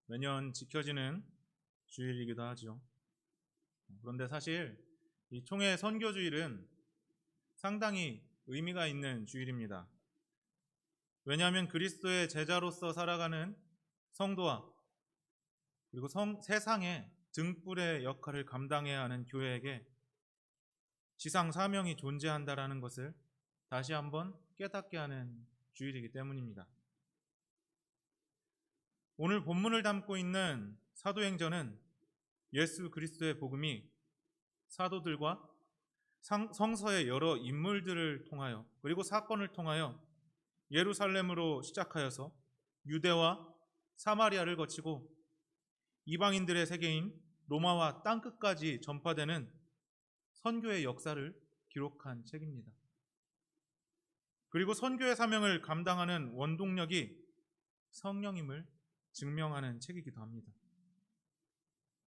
매년 지켜지는 주일이기도 하죠. 그런데 사실 이 총회 선교주일은 상당히 의미가 있는 주일입니다. 왜냐하면 그리스도의 제자로서 살아가는 성도와 그리고 세상의 등불의 역할을 감당해야 하는 교회에게 지상 사명이 존재한다라는 것을 다시 한번 깨닫게 하는 주일이기 때문입니다. 오늘 본문을 담고 있는 사도행전은 예수 그리스도의 복음이 사도들과 성서의 여러 인물들을 통하여 그리고 사건을 통하여 예루살렘으로 시작하여서 유대와 사마리아를 거치고 이방인들의 세계인 로마와 땅끝까지 전파되는 선교의 역사를 기록한 책입니다. 그리고 선교의 사명을 감당하는 원동력이 성령임을 증명하는 책이기도 합니다.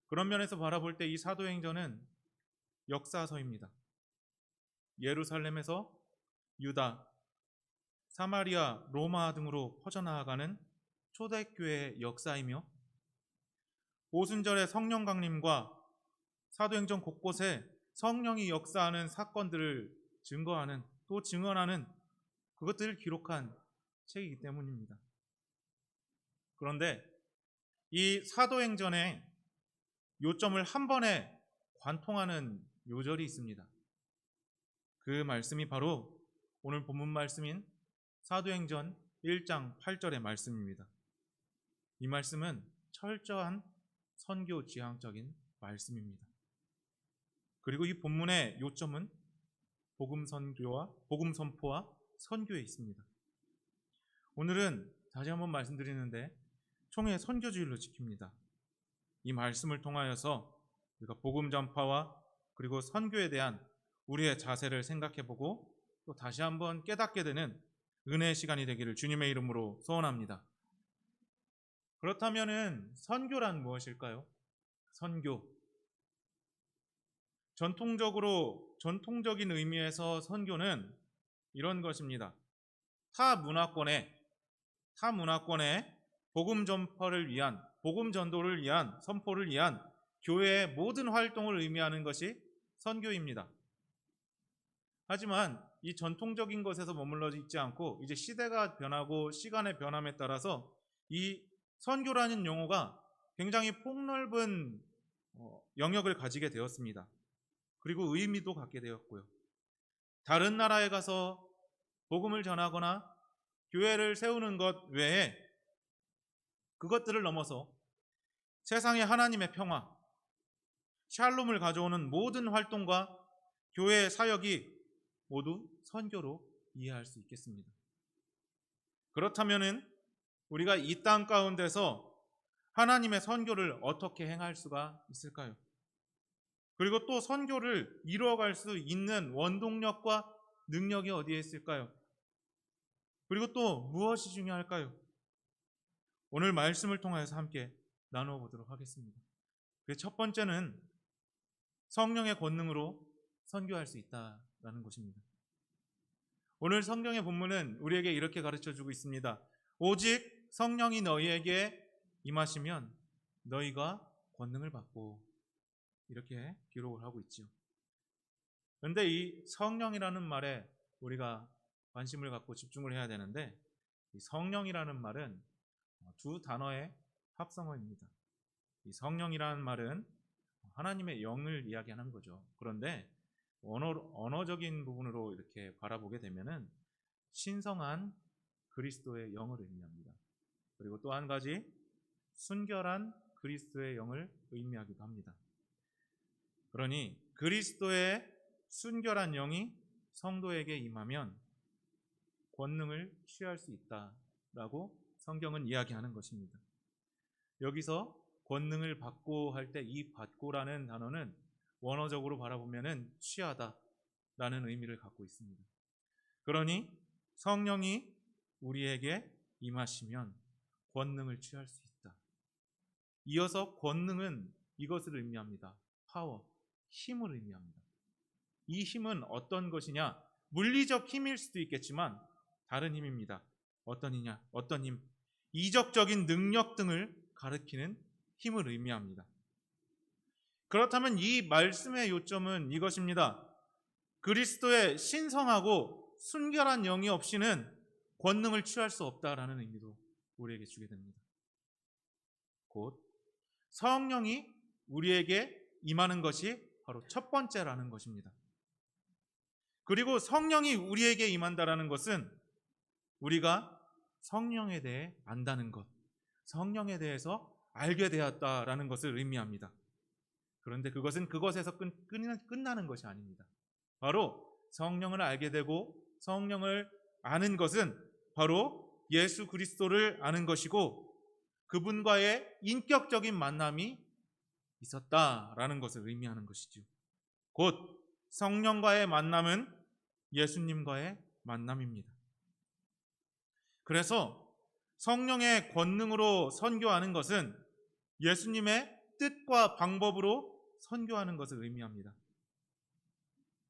그런 면에서 바라볼 때 이 사도행전은 역사서입니다. 예루살렘에서 유다, 사마리아, 로마 등으로 퍼져나가는 초대교회의 역사이며 오순절의 성령 강림과 사도행전 곳곳에 성령이 역사하는 사건들을 증거하는 또 증언하는 그것들을 기록한 책이기 때문입니다. 그런데 이 사도행전의 요점을 한 번에 관통하는 요절이 있습니다. 그 말씀이 바로 오늘 본문 말씀인 사도행전 1장 8절의 말씀입니다. 이 말씀은 철저한 선교 지향적인 말씀입니다. 그리고 이 본문의 요점은 복음 선포와 선교에 있습니다. 오늘은 다시 한번 말씀드리는데 총회 선교주일로 지킵니다. 이 말씀을 통하여서 우리가 복음 전파와 그리고 선교에 대한 우리의 자세를 생각해보고 또 다시 한번 깨닫게 되는 은혜의 시간이 되기를 주님의 이름으로 소원합니다. 그렇다면은 선교란 무엇일까요? 선교. 전통적인 의미에서 선교는 이런 것입니다. 타 문화권에 복음 전파를 위한, 복음 전도를 위한, 선포를 위한 교회의 모든 활동을 의미하는 것이 선교입니다. 하지만 이 전통적인 것에서 머물러 있지 않고 이제 시대가 변하고 시간의 변함에 따라서 이 선교라는 용어가 굉장히 폭넓은 영역을 가지게 되었습니다. 그리고 의미도 갖게 되었고요. 다른 나라에 가서 복음을 전하거나 교회를 세우는 것 외에 그것들을 넘어서 세상에 하나님의 평화, 샬롬을 가져오는 모든 활동과 교회의 사역이 모두 선교로 이해할 수 있겠습니다. 그렇다면은 우리가 이 땅 가운데서 하나님의 선교를 어떻게 행할 수가 있을까요? 그리고 또 선교를 이루어갈 수 있는 원동력과 능력이 어디에 있을까요? 그리고 또 무엇이 중요할까요? 오늘 말씀을 통해서 함께 나누어 보도록 하겠습니다. 첫 번째는 성령의 권능으로 선교할 수 있다라는 것입니다. 오늘 성경의 본문은 우리에게 이렇게 가르쳐주고 있습니다. 오직 성령이 너희에게 임하시면 너희가 권능을 받고, 이렇게 기록을 하고 있죠. 그런데 이 성령이라는 말에 우리가 관심을 갖고 집중을 해야 되는데, 이 성령이라는 말은 두 단어의 합성어입니다. 이 성령이라는 말은 하나님의 영을 이야기하는 거죠. 그런데 언어적인 부분으로 이렇게 바라보게 되면은 신성한 그리스도의 영을 의미합니다. 그리고 또 한 가지 순결한 그리스도의 영을 의미하기도 합니다. 그러니 그리스도의 순결한 영이 성도에게 임하면 권능을 취할 수 있다라고 성경은 이야기하는 것입니다. 여기서 권능을 받고 할 때 이 받고라는 단어는 원어적으로 바라보면은 취하다라는 의미를 갖고 있습니다. 그러니 성령이 우리에게 임하시면 권능을 취할 수 있다. 이어서 권능은 이것을 의미합니다. 파워, 힘을 의미합니다. 이 힘은 어떤 것이냐? 물리적 힘일 수도 있겠지만 다른 힘입니다. 어떤 힘? 이적적인 능력 등을 가리키는 힘을 의미합니다. 그렇다면 이 말씀의 요점은 이것입니다. 그리스도의 신성하고 순결한 영이 없이는 권능을 취할 수 없다라는 의미도 우리에게 주게 됩니다. 곧 성령이 우리에게 임하는 것이 바로 첫 번째라는 것입니다. 그리고 성령이 우리에게 임한다라는 것은 우리가 성령에 대해 안다는 것, 성령에 대해서 알게 되었다라는 것을 의미합니다. 그런데 그것은 그것에서 끝나는 것이 아닙니다. 바로 성령을 알게 되고 성령을 아는 것은 바로 예수 그리스도를 아는 것이고 그분과의 인격적인 만남이 있었다라는 것을 의미하는 것이죠. 곧 성령과의 만남은 예수님과의 만남입니다. 그래서 성령의 권능으로 선교하는 것은 예수님의 뜻과 방법으로 선교하는 것을 의미합니다.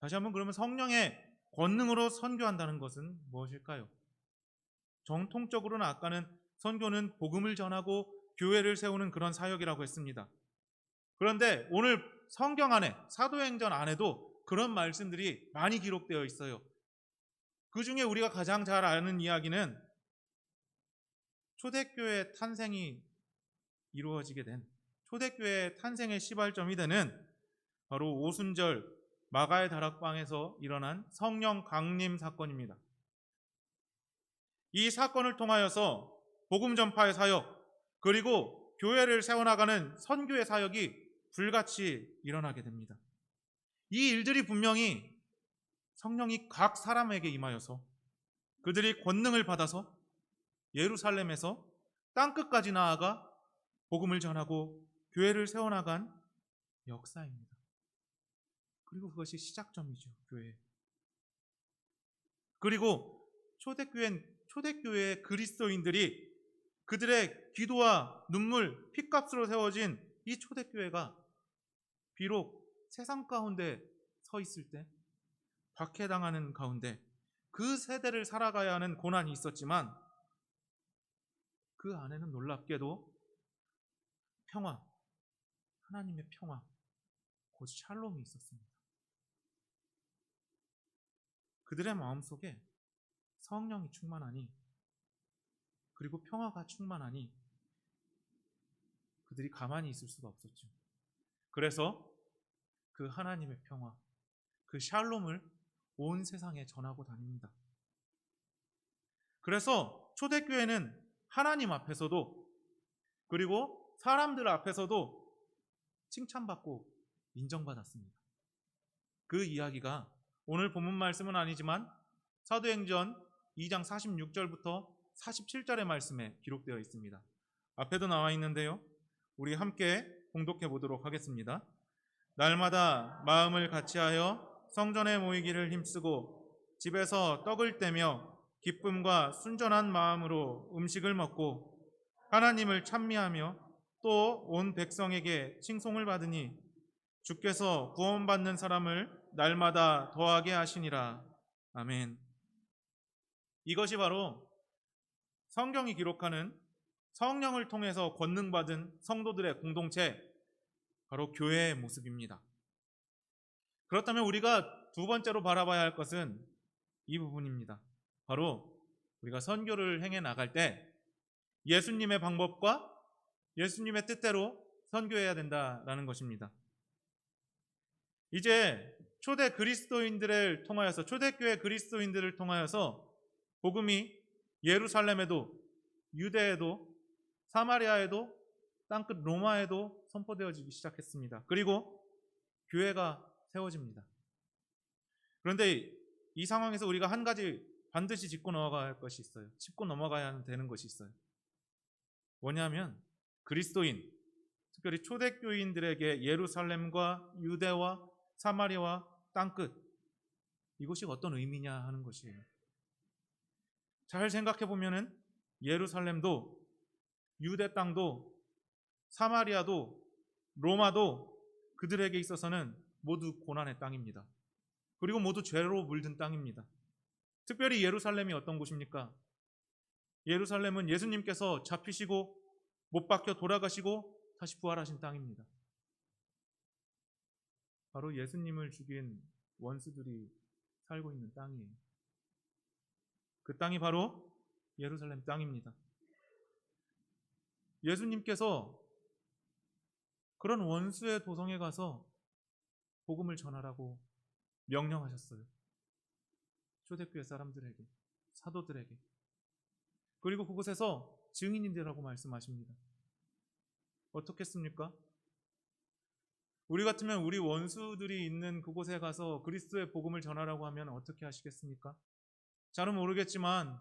다시 한번 그러면 성령의 권능으로 선교한다는 것은 무엇일까요? 정통적으로는 아까는 선교는 복음을 전하고 교회를 세우는 그런 사역이라고 했습니다. 그런데 오늘 성경 안에 사도행전 안에도 그런 말씀들이 많이 기록되어 있어요. 그 중에 우리가 가장 잘 아는 이야기는 초대교회 탄생이 이루어지게 된 초대교회 탄생의 시발점이 되는 바로 오순절 마가의 다락방에서 일어난 성령 강림 사건입니다. 이 사건을 통하여서 복음 전파의 사역 그리고 교회를 세워나가는 선교의 사역이 불같이 일어나게 됩니다. 이 일들이 분명히 성령이 각 사람에게 임하여서 그들이 권능을 받아서 예루살렘에서 땅끝까지 나아가 복음을 전하고 교회를 세워나간 역사입니다. 그리고 그것이 시작점이죠, 교회. 그리고 초대교회의 그리스도인들이 그들의 기도와 눈물, 피값으로 세워진 이 초대교회가 비록 세상 가운데 서 있을 때 박해당하는 가운데 그 세대를 살아가야 하는 고난이 있었지만 그 안에는 놀랍게도 평화, 하나님의 평화, 곧 샬롬이 있었습니다. 그들의 마음속에 성령이 충만하니 그리고 평화가 충만하니 그들이 가만히 있을 수가 없었죠. 그래서 그 하나님의 평화, 그 샬롬을 온 세상에 전하고 다닙니다. 그래서 초대교회는 하나님 앞에서도 그리고 사람들 앞에서도 칭찬받고 인정받았습니다. 그 이야기가 오늘 본문 말씀은 아니지만 사도행전 2장 46절부터 47절의 말씀에 기록되어 있습니다. 앞에도 나와 있는데요. 우리 함께 봉독해 보도록 하겠습니다. 날마다 마음을 같이하여 성전에 모이기를 힘쓰고 집에서 떡을 떼며 기쁨과 순전한 마음으로 음식을 먹고 하나님을 찬미하며 또 온 백성에게 칭송을 받으니 주께서 구원받는 사람을 날마다 더하게 하시니라. 아멘. 이것이 바로 성경이 기록하는 성령을 통해서 권능받은 성도들의 공동체, 바로 교회의 모습입니다. 그렇다면 우리가 두 번째로 바라봐야 할 것은 이 부분입니다. 바로 우리가 선교를 행해 나갈 때 예수님의 방법과 예수님의 뜻대로 선교해야 된다라는 것입니다. 이제 초대 그리스도인들을 통하여서 초대교회 그리스도인들을 통하여서 복음이 예루살렘에도 유대에도 사마리아에도 땅끝 로마에도 선포되어지기 시작했습니다. 그리고 교회가 세워집니다. 그런데 이 상황에서 우리가 한 가지 반드시 짚고 넘어가야 할 것이 있어요. 짚고 넘어가야 되는 것이 있어요. 뭐냐면 그리스도인, 특별히 초대교인들에게 예루살렘과 유대와 사마리아와 땅끝, 이것이 어떤 의미냐 하는 것이에요. 잘 생각해 보면은 예루살렘도 유대 땅도 사마리아도 로마도 그들에게 있어서는 모두 고난의 땅입니다. 그리고 모두 죄로 물든 땅입니다. 특별히 예루살렘이 어떤 곳입니까? 예루살렘은 예수님께서 잡히시고 못 박혀 돌아가시고 다시 부활하신 땅입니다. 바로 예수님을 죽인 원수들이 살고 있는 땅이에요. 그 땅이 바로 예루살렘 땅입니다. 예수님께서 그런 원수의 도성에 가서 복음을 전하라고 명령하셨어요. 초대교회 사람들에게, 사도들에게. 그리고 그곳에서 증인이 되라고 말씀하십니다. 어떻겠습니까? 우리 같으면 우리 원수들이 있는 그곳에 가서 그리스도의 복음을 전하라고 하면 어떻게 하시겠습니까? 잘은 모르겠지만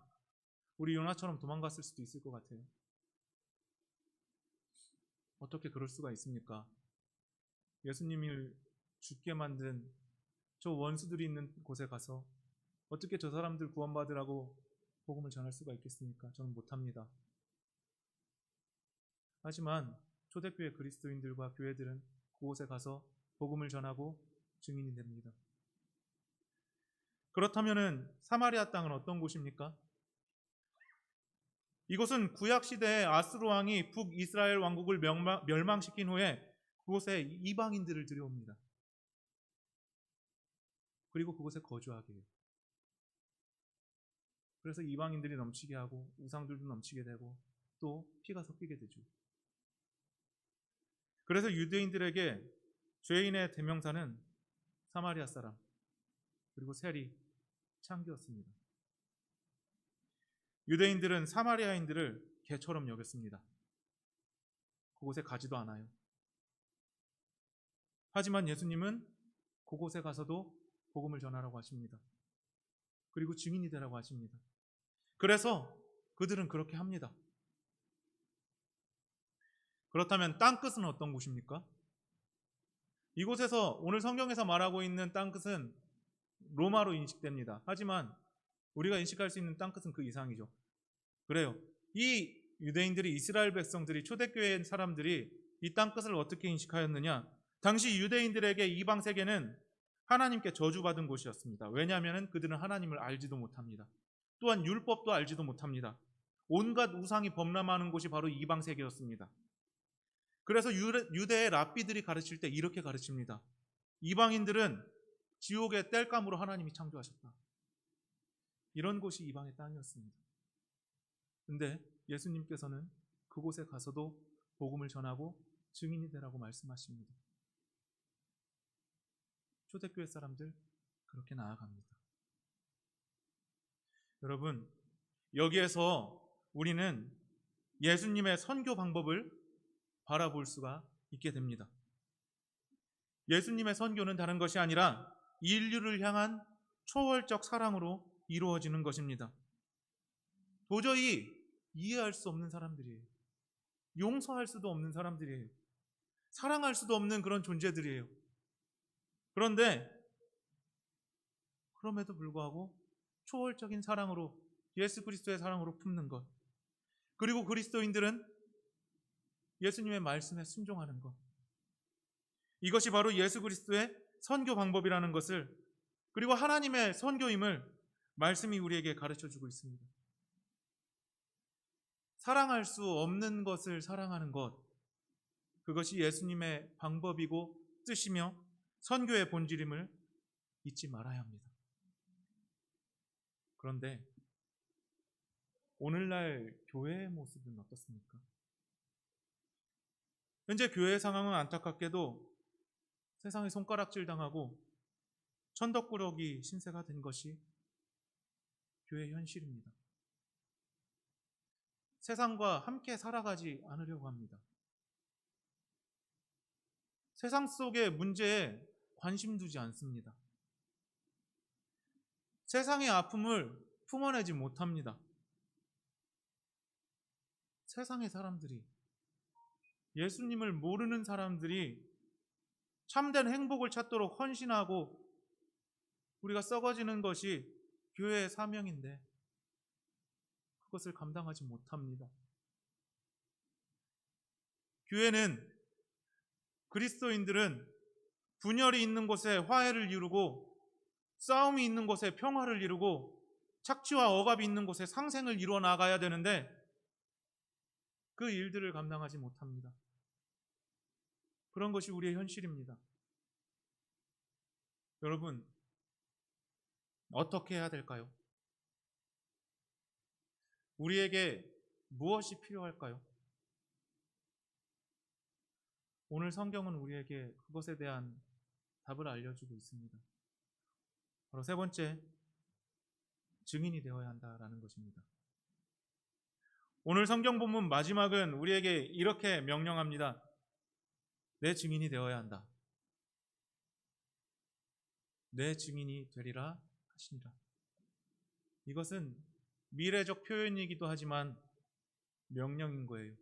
우리 요나처럼 도망갔을 수도 있을 것 같아요. 어떻게 그럴 수가 있습니까? 예수님을 죽게 만든 저 원수들이 있는 곳에 가서 어떻게 저 사람들 구원받으라고 복음을 전할 수가 있겠습니까? 저는 못합니다. 하지만 초대교회 그리스도인들과 교회들은 그곳에 가서 복음을 전하고 증인이 됩니다. 그렇다면 사마리아 땅은 어떤 곳입니까? 이곳은 구약시대에 아수르 왕이 북이스라엘 왕국을 멸망시킨 후에 그곳에 이방인들을 들여옵니다. 그리고 그곳에 거주하게 해요. 그래서 이방인들이 넘치게 하고 우상들도 넘치게 되고 또 피가 섞이게 되죠. 그래서 유대인들에게 죄인의 대명사는 사마리아 사람 그리고 세리, 창기였습니다. 유대인들은 사마리아인들을 개처럼 여겼습니다. 그곳에 가지도 않아요. 하지만 예수님은 그곳에 가서도 복음을 전하라고 하십니다. 그리고 증인이 되라고 하십니다. 그래서 그들은 그렇게 합니다. 그렇다면 땅끝은 어떤 곳입니까? 이곳에서 오늘 성경에서 말하고 있는 땅끝은 로마로 인식됩니다. 하지만 우리가 인식할 수 있는 땅끝은 그 이상이죠. 그래요. 이 유대인들이, 이스라엘 백성들이, 초대교회 사람들이 이 땅끝을 어떻게 인식하였느냐? 당시 유대인들에게 이방 세계는 하나님께 저주받은 곳이었습니다. 왜냐하면 그들은 하나님을 알지도 못합니다. 또한 율법도 알지도 못합니다. 온갖 우상이 범람하는 곳이 바로 이방 세계였습니다. 그래서 유대의 랍비들이 가르칠 때 이렇게 가르칩니다. 이방인들은 지옥의 땔감으로 하나님이 창조하셨다. 이런 곳이 이방의 땅이었습니다. 근데 예수님께서는 그곳에 가서도 복음을 전하고 증인이 되라고 말씀하십니다. 초대교회 사람들 그렇게 나아갑니다. 여러분, 여기에서 우리는 예수님의 선교 방법을 바라볼 수가 있게 됩니다. 예수님의 선교는 다른 것이 아니라 인류를 향한 초월적 사랑으로 이루어지는 것입니다. 도저히 이해할 수 없는 사람들이에요. 용서할 수도 없는 사람들이에요. 사랑할 수도 없는 그런 존재들이에요. 그런데 그럼에도 불구하고 초월적인 사랑으로, 예수 그리스도의 사랑으로 품는 것, 그리고 그리스도인들은 예수님의 말씀에 순종하는 것, 이것이 바로 예수 그리스도의 선교 방법이라는 것을, 그리고 하나님의 선교임을 말씀이 우리에게 가르쳐주고 있습니다. 사랑할 수 없는 것을 사랑하는 것, 그것이 예수님의 방법이고 뜻이며 선교의 본질임을 잊지 말아야 합니다. 그런데 오늘날 교회의 모습은 어떻습니까? 현재 교회의 상황은 안타깝게도 세상에 손가락질 당하고 천덕꾸러기 신세가 된 것이 교회의 현실입니다. 세상과 함께 살아가지 않으려고 합니다. 세상 속의 문제에 관심 두지 않습니다. 세상의 아픔을 품어내지 못합니다. 세상의 사람들이, 예수님을 모르는 사람들이 참된 행복을 찾도록 헌신하고 우리가 썩어지는 것이 교회의 사명인데 그것을 감당하지 못합니다. 교회는, 그리스도인들은 분열이 있는 곳에 화해를 이루고 싸움이 있는 곳에 평화를 이루고 착취와 억압이 있는 곳에 상생을 이루어 나가야 되는데 그 일들을 감당하지 못합니다. 그런 것이 우리의 현실입니다. 여러분, 어떻게 해야 될까요? 우리에게 무엇이 필요할까요? 오늘 성경은 우리에게 그것에 대한 답을 알려주고 있습니다. 바로 세 번째, 증인이 되어야 한다라는 것입니다. 오늘 성경 본문 마지막은 우리에게 이렇게 명령합니다. 내 증인이 되어야 한다. 내 증인이 되리라 하시니라. 이것은 미래적 표현이기도 하지만 명령인 거예요.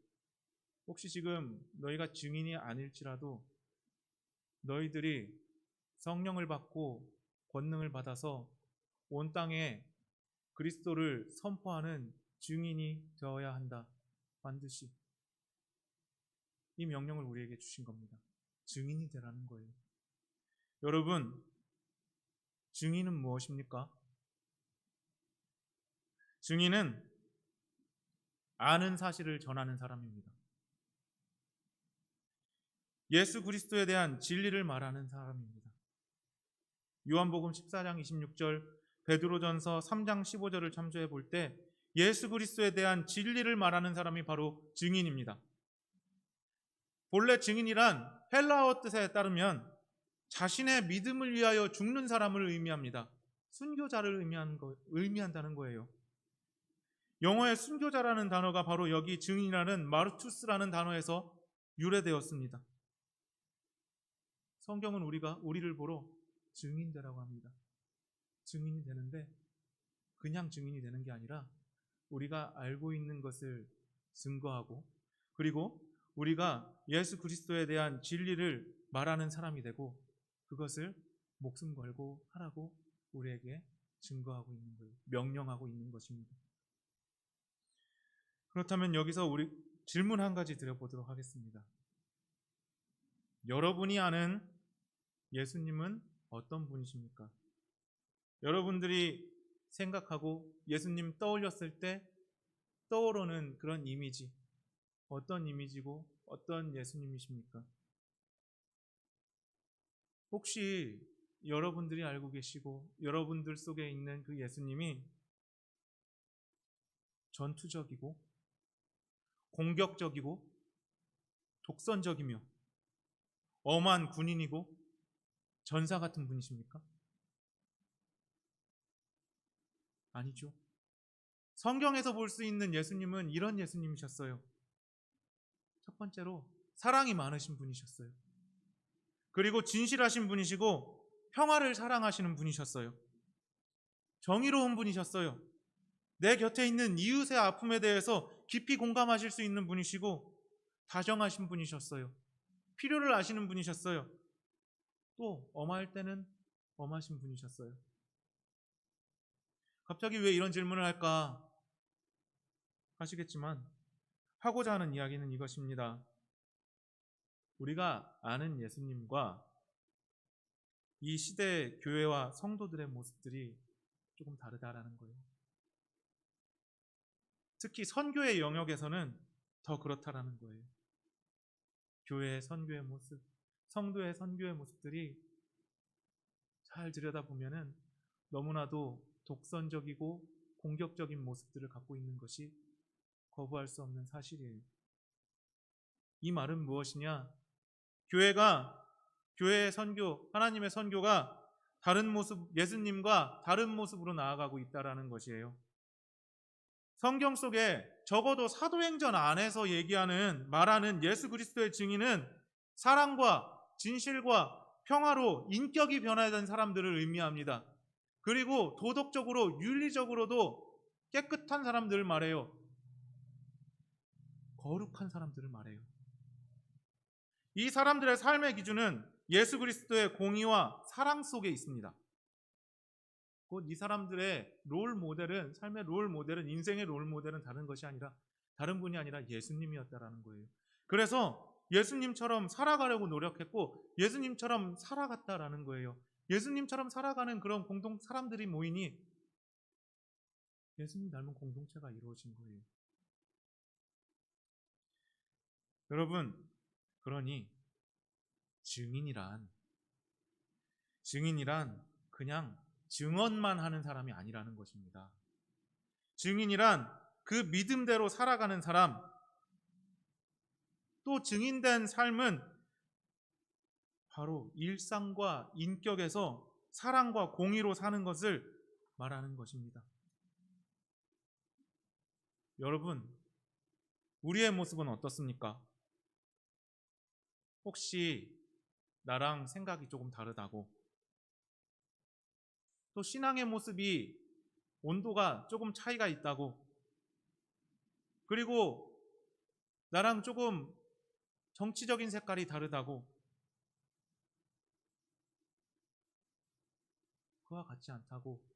혹시 지금 너희가 증인이 아닐지라도 너희들이 성령을 받고 권능을 받아서 온 땅에 그리스도를 선포하는 증인이 되어야 한다. 반드시. 이 명령을 우리에게 주신 겁니다. 증인이 되라는 거예요. 여러분, 증인은 무엇입니까? 증인은 아는 사실을 전하는 사람입니다. 예수 그리스도에 대한 진리를 말하는 사람입니다. 요한복음 14장 26절, 베드로전서 3장 15절을 참조해 볼 때 예수 그리스도에 대한 진리를 말하는 사람이 바로 증인입니다. 본래 증인이란 헬라어 뜻에 따르면 자신의 믿음을 위하여 죽는 사람을 의미합니다. 순교자를 의미한다는 거예요. 영어의 순교자라는 단어가 바로 여기 증인이라는 마르투스라는 단어에서 유래되었습니다. 성경은 우리를 보러 증인되라고 합니다. 증인이 되는데 그냥 증인이 되는 게 아니라 우리가 알고 있는 것을 증거하고 그리고 우리가 예수 그리스도에 대한 진리를 말하는 사람이 되고 그것을 목숨 걸고 하라고 우리에게 증거하고 있는 거예요. 명령하고 있는 것입니다. 그렇다면 여기서 우리 질문 한 가지 드려보도록 하겠습니다. 여러분이 아는 예수님은 어떤 분이십니까? 여러분들이 생각하고 예수님 떠올렸을 때 떠오르는 그런 이미지, 어떤 이미지고 어떤 예수님이십니까? 혹시 여러분들이 알고 계시고 여러분들 속에 있는 그 예수님이 전투적이고 공격적이고 독선적이며 엄한 군인이고 전사 같은 분이십니까? 아니죠. 성경에서 볼 수 있는 예수님은 이런 예수님이셨어요. 첫 번째로 사랑이 많으신 분이셨어요. 그리고 진실하신 분이시고 평화를 사랑하시는 분이셨어요. 정의로운 분이셨어요. 내 곁에 있는 이웃의 아픔에 대해서 깊이 공감하실 수 있는 분이시고 다정하신 분이셨어요. 필요를 아시는 분이셨어요. 또 엄할 때는 엄하신 분이셨어요. 갑자기 왜 이런 질문을 할까 하시겠지만 하고자 하는 이야기는 이것입니다. 우리가 아는 예수님과 이 시대의 교회와 성도들의 모습들이 조금 다르다라는 거예요. 특히 선교의 영역에서는 더 그렇다라는 거예요. 교회의 선교의 모습, 성도의 선교의 모습들이 잘 들여다보면은 너무나도 독선적이고 공격적인 모습들을 갖고 있는 것이 거부할 수 없는 사실이에요. 이 말은 무엇이냐? 교회의 선교, 하나님의 선교가 다른 모습, 예수님과 다른 모습으로 나아가고 있다라는 것이에요. 성경 속에 적어도 사도행전 안에서 말하는 예수 그리스도의 증인은 사랑과 진실과 평화로 인격이 변화된 사람들을 의미합니다. 그리고 도덕적으로 윤리적으로도 깨끗한 사람들을 말해요. 거룩한 사람들을 말해요. 이 사람들의 삶의 기준은 예수 그리스도의 공의와 사랑 속에 있습니다. 곧 이 사람들의 삶의 롤 모델은, 인생의 롤 모델은 다른 분이 아니라 예수님이었다라는 거예요. 그래서 예수님처럼 살아가려고 노력했고 예수님처럼 살아갔다라는 거예요. 예수님처럼 살아가는 그런 사람들이 모이니 예수님 닮은 공동체가 이루어진 거예요. 여러분, 그러니 증인이란 그냥 증언만 하는 사람이 아니라는 것입니다. 증인이란 그 믿음대로 살아가는 사람, 또 증인된 삶은 바로 일상과 인격에서 사랑과 공의로 사는 것을 말하는 것입니다. 여러분, 우리의 모습은 어떻습니까? 혹시 나랑 생각이 조금 다르다고, 또 신앙의 모습이 온도가 조금 차이가 있다고, 그리고 나랑 조금 정치적인 색깔이 다르다고, 그와 같지 않다고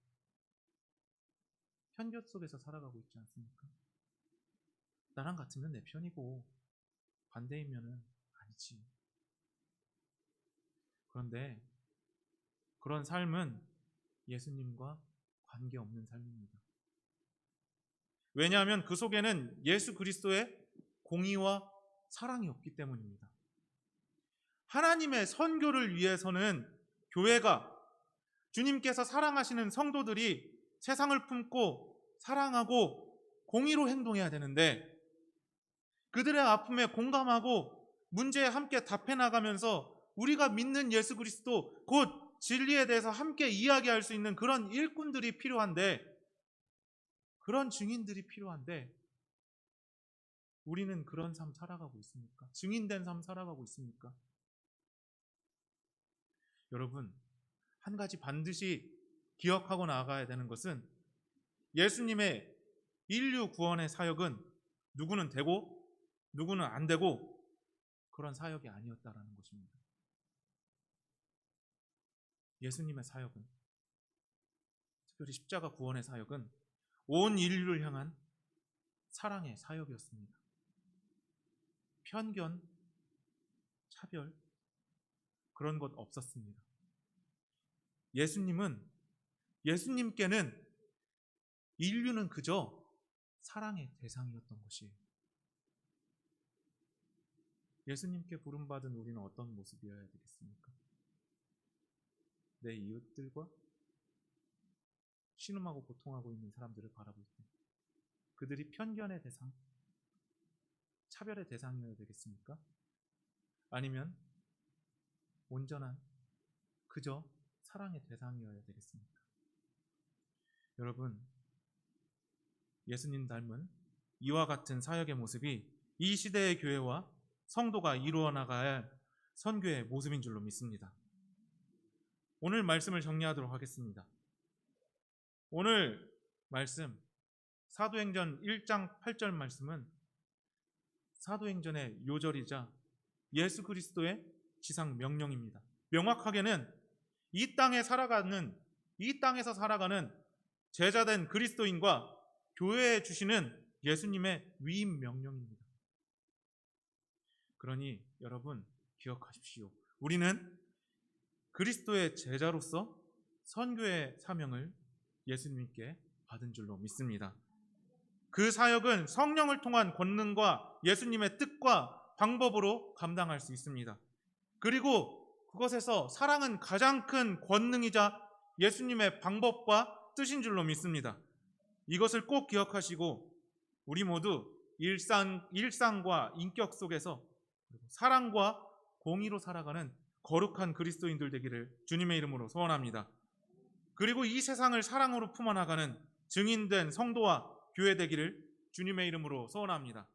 편견 속에서 살아가고 있지 않습니까? 나랑 같으면 내 편이고 반대이면은 아니지. 그런데 그런 삶은 예수님과 관계없는 삶입니다. 왜냐하면 그 속에는 예수 그리스도의 공의와 사랑이 없기 때문입니다. 하나님의 선교를 위해서는 교회가, 주님께서 사랑하시는 성도들이 세상을 품고 사랑하고 공의로 행동해야 되는데, 그들의 아픔에 공감하고 문제에 함께 답해 나가면서 우리가 믿는 예수 그리스도, 곧 진리에 대해서 함께 이야기할 수 있는 그런 일꾼들이 필요한데, 그런 증인들이 필요한데, 우리는 그런 삶 살아가고 있습니까? 증인된 삶 살아가고 있습니까? 여러분, 한 가지 반드시 기억하고 나아가야 되는 것은, 예수님의 인류 구원의 사역은 누구는 되고 누구는 안 되고 그런 사역이 아니었다라는 것입니다. 예수님의 사역은, 특별히 십자가 구원의 사역은 온 인류를 향한 사랑의 사역이었습니다. 편견, 차별, 그런 것 없었습니다. 예수님께는 인류는 그저 사랑의 대상이었던 것이에요. 예수님께 부름받은 우리는 어떤 모습이어야 되겠습니까? 내 이웃들과 신음하고 고통하고 있는 사람들을 바라볼 때 그들이 편견의 대상, 차별의 대상이어야 되겠습니까? 아니면 온전한 그저 사랑의 대상이어야 되겠습니까? 여러분, 예수님 닮은 이와 같은 사역의 모습이 이 시대의 교회와 성도가 이루어 나가야 할 선교의 모습인 줄로 믿습니다. 오늘 말씀을 정리하도록 하겠습니다. 오늘 말씀, 사도행전 1장 8절 말씀은 사도행전의 요절이자 예수 그리스도의 지상 명령입니다. 명확하게는 이 땅에서 살아가는 제자된 그리스도인과 교회에 주시는 예수님의 위임 명령입니다. 그러니 여러분, 기억하십시오. 우리는 그리스도의 제자로서 선교의 사명을 예수님께 받은 줄로 믿습니다. 그 사역은 성령을 통한 권능과 예수님의 뜻과 방법으로 감당할 수 있습니다. 그리고 그것에서 사랑은 가장 큰 권능이자 예수님의 방법과 뜻인 줄로 믿습니다. 이것을 꼭 기억하시고 우리 모두 일상과 인격 속에서 사랑과 공의로 살아가는 거룩한 그리스도인들 되기를 주님의 이름으로 소원합니다. 그리고 이 세상을 사랑으로 품어나가는 증인된 성도와 교회 되기를 주님의 이름으로 소원합니다.